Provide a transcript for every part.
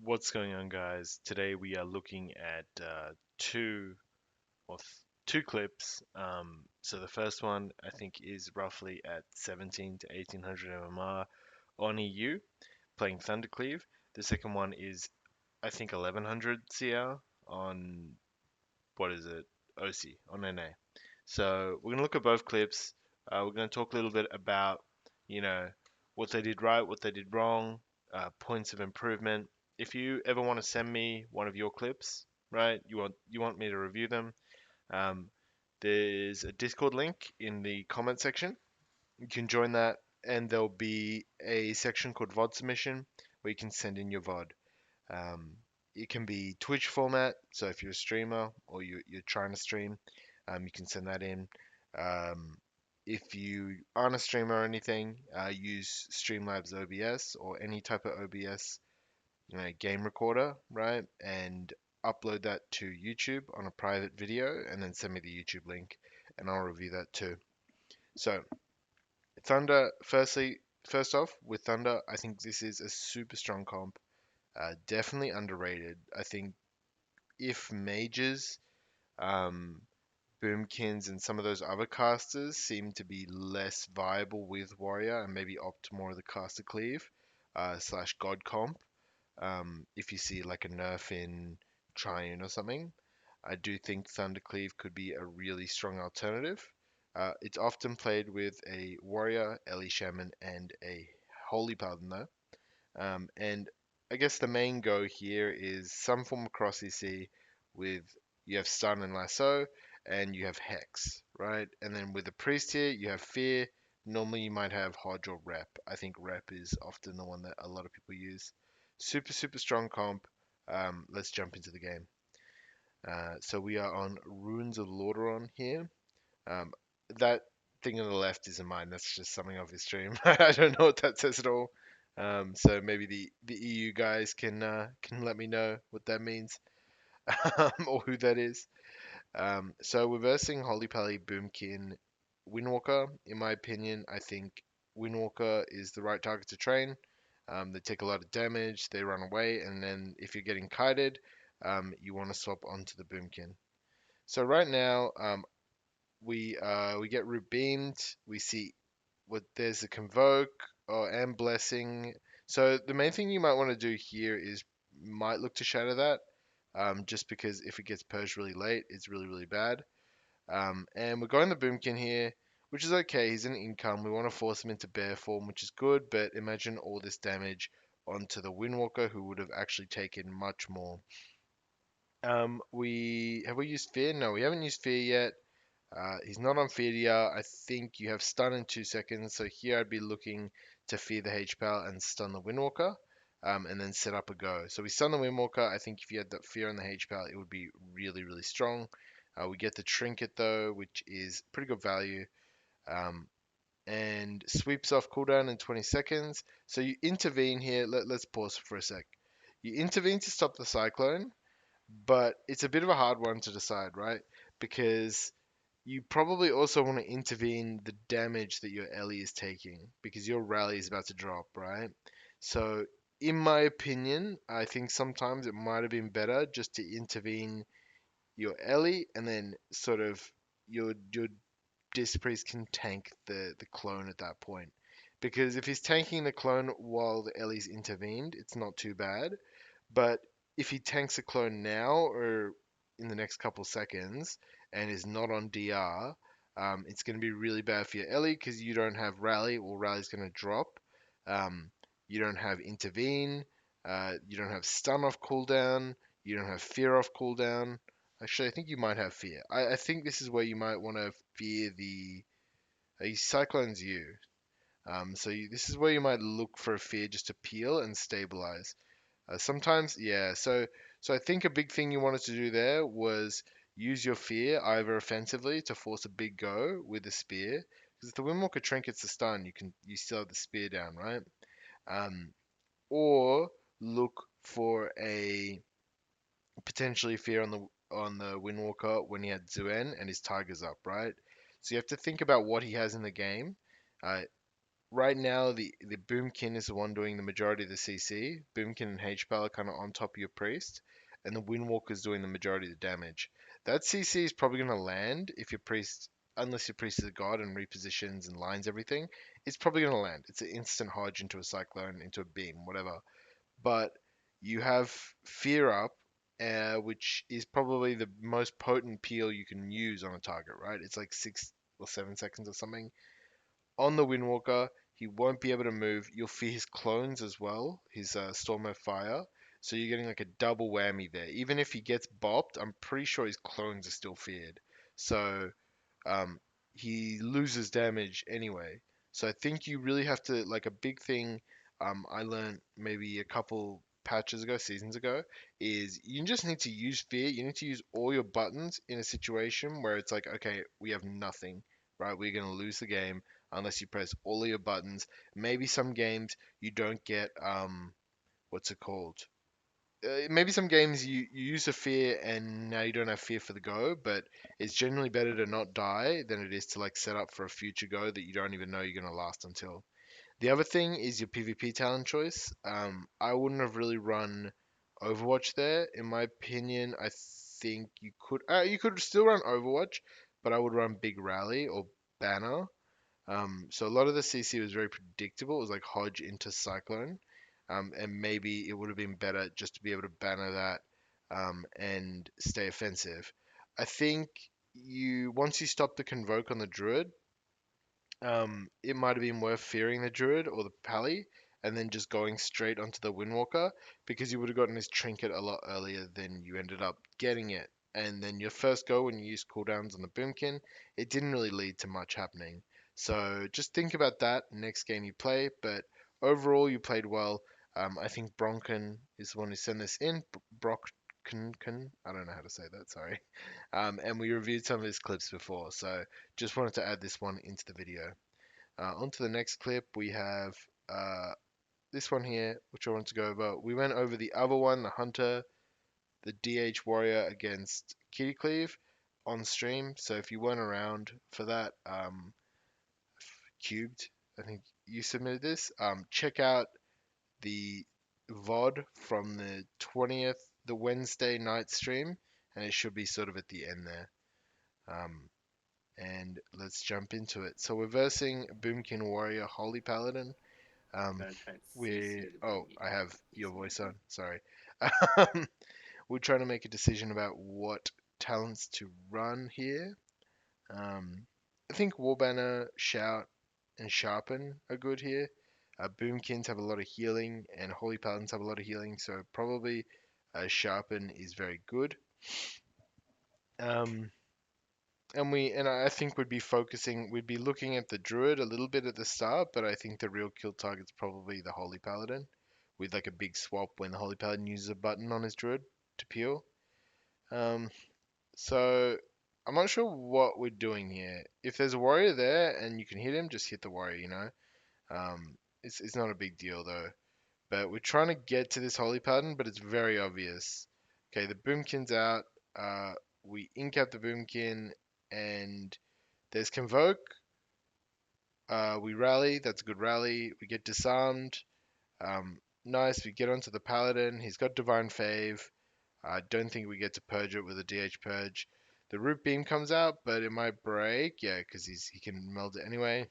What's going on, guys? Today we are looking at two or two clips. So the first one I think is roughly at 17 to 1800 mmR on EU playing Thundercleave. The second one is I think 1100 CR on what is it? OC on NA. So we're gonna look at both clips. We're gonna talk a little bit about you know what they did right, what they did wrong, points of improvement. If you ever want to send me one of your clips, right? You want me to review them. Um, there's a Discord link in the comment section. You can join that, and there'll be a section called VOD submission where you can send in your VOD. Um, it can be Twitch format, so if you're a streamer or you're trying to stream, you can send that in. Um, if you aren't a streamer or anything, use Streamlabs OBS or any type of OBS game recorder, right? And upload that to YouTube on a private video, and then send me the YouTube link, and I'll review that too. So Thunder, first off, with Thunder, I think this is a super strong comp. Definitely underrated. I think if mages, um, boomkins, and some of those other casters seem to be less viable with warrior and maybe opt more of the caster cleave slash god comp. If you see like a nerf in Triune or something, I do think Thundercleave could be a really strong alternative. It's often played with a warrior, Ellie Shaman, and a holy paladin though. And I guess the main go here is some form of cross EC with you have stun and lasso, and you have hex, right? And then with the priest here, you have fear. Normally you might have hodge or rep. I think rep is often the one that a lot of people use. Super strong comp. Let's jump into the game. So we are on Runes of Lordaeron here. Um, that thing on the left isn't mine. That's just something off his stream. I don't know what that says at all. So maybe the EU guys can let me know what that means or who that is. So we're versing Holy Pally, Boomkin, Windwalker. In my opinion, I think Windwalker is the right target to train. They take a lot of damage, they run away, and then if you're getting kited, you want to swap onto the Boomkin. So right now, we get root beamed. We see what there's a convoke and blessing. So the main thing you might want to do here is might look to shatter that, just because if it gets purged really late, it's really bad. And we're going the boomkin here, which is okay. He's an income. We want to force him into bear form, which is good. But imagine all this damage onto the windwalker, who would have actually taken much more. We used fear? No, we haven't used fear yet. He's not on Fedia. I think you have stun in 2 seconds. So here I'd be looking to fear the H-Pal and stun the Windwalker, and then set up a go. So we stun the Windwalker. I think if you had that fear on the H-Pal, it would be really strong. We get the Trinket though, which is pretty good value, um, and sweeps off cooldown in 20 seconds. So you intervene here. Let's pause for a sec. You intervene to stop the Cyclone, but it's a bit of a hard one to decide, right? Because you probably also want to intervene the damage that your Ellie is taking because your rally is about to drop, right? So, in my opinion, I think sometimes it might have been better just to intervene your Ellie and then sort of your Disc Priest can tank the clone at that point. Because if he's tanking the clone while the Ellie's intervened, it's not too bad. But if he tanks a clone now or in the next couple seconds and is not on DR, it's going to be really bad for your Ellie because you don't have rally, or rally's going to drop. Um, you don't have intervene. You don't have stun off cooldown. You don't have fear off cooldown. Actually, I think you might have fear. I think this is where you might want to fear the Cyclone's you. This is where you might look for a fear just to peel and stabilize. Sometimes, yeah. So I think a big thing you wanted to do there was use your fear either offensively to force a big go with the spear, because if the Windwalker trinkets the stun, you still have the spear down, right? Um, or look for a potentially fear on the Windwalker when he had Zuen and his Tigers up, right? So you have to think about what he has in the game. Uh, right now the Boomkin is the one doing the majority of the CC. Boomkin and H-Pal are kind of on top of your priest, and the Windwalker's doing the majority of the damage. That CC is probably going to land if your priest, unless your priest is a god and repositions and lines everything, it's probably going to land. It's an instant hodge into a cyclone, into a beam, whatever. But you have Fear Up, which is probably the most potent peel you can use on a target, right? It's like 6 or 7 seconds or something on the Windwalker. He won't be able to move. You'll fear his clones as well, his Storm of Fire. So you're getting like a double whammy there. Even if he gets bopped, I'm pretty sure his clones are still feared. So um, he loses damage anyway. So I think you really have to, like, a big thing I learned maybe a couple patches ago, seasons ago, is you just need to use fear. You need to use all your buttons in a situation where it's like, okay, we have nothing, right? We're going to lose the game unless you press all of your buttons. Maybe some games you don't get, what's it called? Maybe some games you use a fear and now you don't have fear for the go, but it's generally better to not die than it is to like set up for a future go that you don't even know you're going to last until. The other thing is your PvP talent choice. I wouldn't have really run Overwatch there. In my opinion, I think you could still run Overwatch, but I would run Big Rally or Banner. So a lot of the CC was very predictable. It was like Hodge into Cyclone, and maybe it would have been better just to be able to banner that and stay offensive. I think you once you stop the Convoke on the Druid, it might have been worth fearing the Druid or the Pally and then just going straight onto the Windwalker because you would have gotten his trinket a lot earlier than you ended up getting it. And then your first go when you used cooldowns on the Boomkin, it didn't really lead to much happening. So just think about that next game you play. But overall, you played well. I think Bronken is the one who sent this in. Brockkenken, I don't know how to say that, sorry. And we reviewed some of his clips before, so just wanted to add this one into the video. On to the next clip, we have uh, this one here, which I want to go over. We went over the other one, the Hunter, the DH Warrior against Kitty Cleave on stream. So if you weren't around for that, Cubed, I think you submitted this. Check out the VOD from the 20th, the Wednesday night stream, and it should be sort of at the end there. Um, and let's jump into it. So we're versing Boomkin Warrior Holy Paladin. Um, I have your voice on. Sorry. We're trying to make a decision about what talents to run here. I think Warbanner, Shout, and Sharpen are good here. Boomkins have a lot of healing, and Holy Paladins have a lot of healing, so probably Sharpen is very good. Um, and I think we'd be looking at the Druid a little bit at the start, but I think the real kill target's probably the Holy Paladin, with like a big swap when the Holy Paladin uses a button on his Druid to peel. Um, so I'm not sure what we're doing here. If there's a warrior there and you can hit him, just hit the warrior, you know. It's not a big deal though. But we're trying to get to this Holy Paladin, but it's very obvious. Okay, the Boomkin's out. Uh, we ink out the Boomkin, and there's Convoke. We rally. That's a good rally. We get disarmed. Nice. We get onto the Paladin. He's got Divine Fave. I don't think we get to purge it with a DH purge. The root beam comes out, but it might break. Yeah, because he can meld it anyway.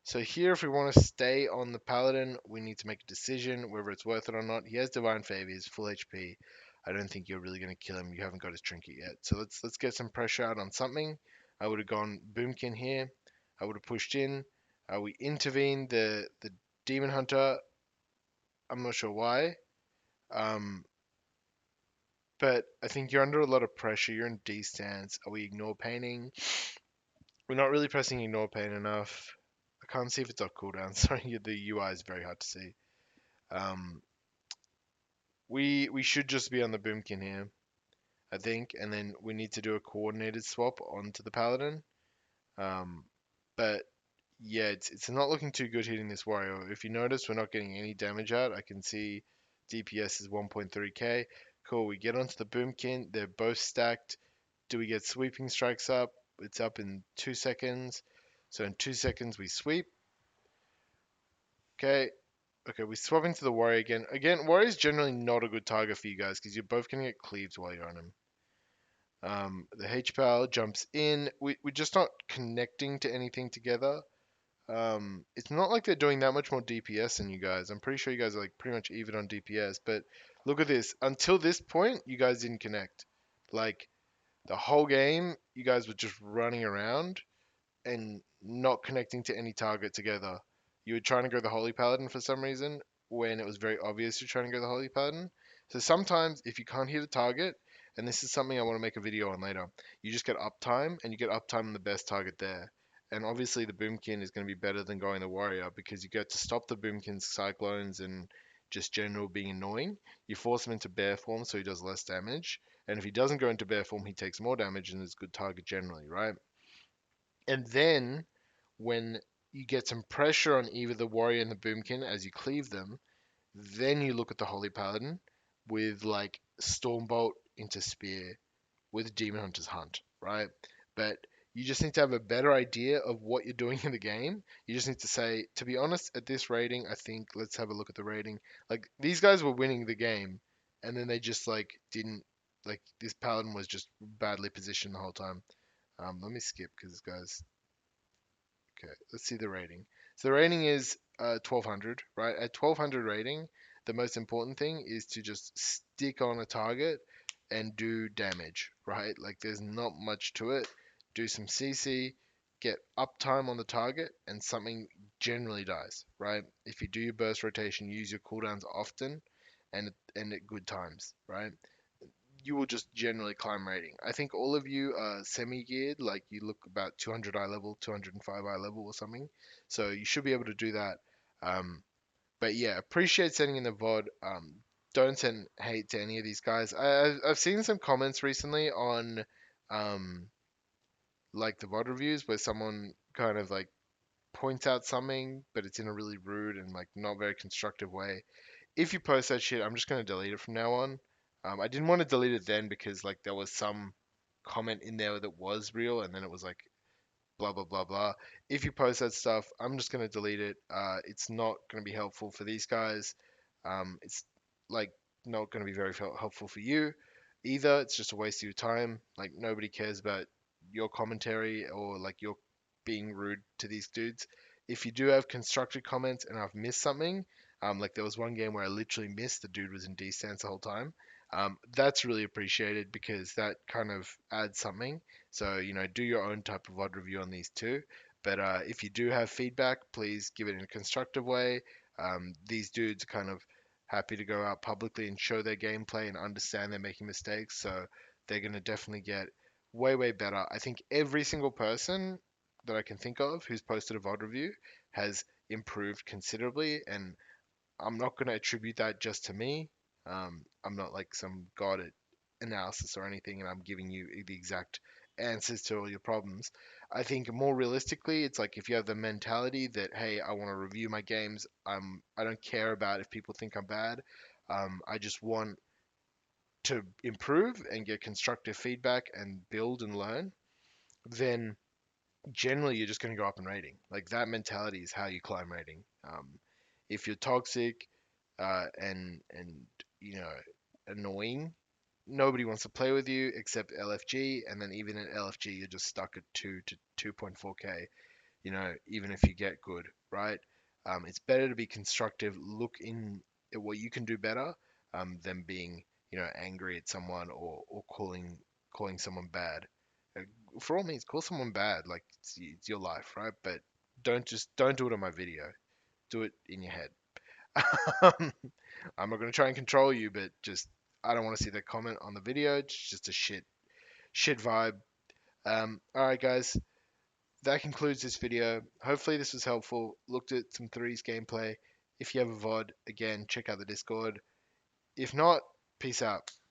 So here, if we want to stay on the Paladin, we need to make a decision whether it's worth it or not. He has Divine Favor. He's full HP. I don't think you're really going to kill him. You haven't got his trinket yet. So let's get some pressure out on something. I would have gone Boomkin here. I would have pushed in. We intervened the Demon Hunter. I'm not sure why. Um, but I think you're under a lot of pressure. You're in D stance. Are we ignore painting? We're not really pressing ignore pain enough. I can't see if it's off cooldown. Sorry, the UI is very hard to see. Um, we should just be on the Boomkin here, I think, and then we need to do a coordinated swap onto the Paladin. Um, but yeah, it's not looking too good hitting this warrior. If you notice, we're not getting any damage out. I can see DPS is 1.3k. Cool. We get onto the Boomkin. They're both stacked. Do we get sweeping strikes up? It's up in 2 seconds. So in 2 seconds we sweep. Okay, okay, we're swapping to the warrior again. Again, warrior is generally not a good target for you guys because you're both gonna get cleaved while you're on him. The H-Pal jumps in. We're just not connecting to anything together. It's not like they're doing that much more DPS than you guys. I'm pretty sure you guys are like pretty much even on DPS. But look at this. Until this point, you guys didn't connect. Like the whole game, you guys were just running around and not connecting to any target together. You were trying to go the Holy Paladin for some reason when it was very obvious you're trying to go the Holy Paladin. So sometimes if you can't hit a target, and this is something I want to make a video on later, you just get uptime and you get uptime on the best target there. And obviously the Boomkin is going to be better than going the Warrior because you get to stop the Boomkin's Cyclones and just general being annoying. You force him into bear form so he does less damage. And if he doesn't go into bear form, he takes more damage and is a good target generally, right? And then when you get some pressure on either the warrior and the boomkin as you cleave them, then you look at the holy paladin with like stormbolt into spear with demon hunter's hunt, right? But you just need to have a better idea of what you're doing in the game. You just need to say, to be honest, at this rating, I think let's have a look at the rating. Like these guys were winning the game, and then they just like didn't like this paladin was just badly positioned the whole time. Let me skip because this guy's okay, let's see the rating. So the rating is 1200, right? At 1200 rating, the most important thing is to just stick on a target and do damage, right? Like there's not much to it. Do some CC, get uptime on the target, and something generally dies, right? If you do your burst rotation, use your cooldowns often and at good times, right? You will just generally climb rating. I think all of you are semi-geared, like you look about 200 eye level, 205 eye level or something. So you should be able to do that. But yeah, appreciate sending in the VOD. Don't send hate to any of these guys. I've seen some comments recently on um, like the VOD reviews where someone kind of like points out something, but it's in a really rude and like not very constructive way. If you post that shit, I'm just gonna delete it from now on. I didn't want to delete it then because like there was some comment in there that was real, and then it was like blah blah blah blah. If you post that stuff, I'm just gonna delete it. It's not gonna be helpful for these guys. It's like not gonna be very helpful for you either. It's just a waste of your time. Like nobody cares about your commentary or like you're being rude to these dudes. If you do have constructed comments and I've missed something, like there was one game where I literally missed the dude was in D stance the whole time. That's really appreciated because that kind of adds something. So, do your own type of VOD review on these too. But if you do have feedback, please give it in a constructive way. These dudes are kind of happy to go out publicly and show their gameplay and understand they're making mistakes. So they're going to definitely get way, way better. I think every single person that I can think of who's posted a VOD review has improved considerably. And I'm not going to attribute that just to me. I'm not like some god at analysis or anything, and I'm giving you the exact answers to all your problems. I think more realistically, it's like if you have the mentality that, hey, I want to review my games, I don't care about if people think I'm bad. I just want to improve and get constructive feedback and build and learn. Then generally you're just going to go up in rating. Like that mentality is how you climb rating. If you're toxic and you know annoying, nobody wants to play with you except LFG, and then even at LFG you're just stuck at 2 to 2.4k. Even if you get good, right? It's better to be constructive, look in at what you can do better, than being angry at someone or calling someone bad. Uh, For all means, call someone bad, like it's your life, right? But don't do it on my video. Do it in your head. I'm not gonna try and control you, but just I don't want to see that comment on the video. It's just a shit vibe. All right, guys, that concludes this video. Hopefully this was helpful. Looked at some threes gameplay. If you have a VOD, again, check out the Discord. If not, peace out.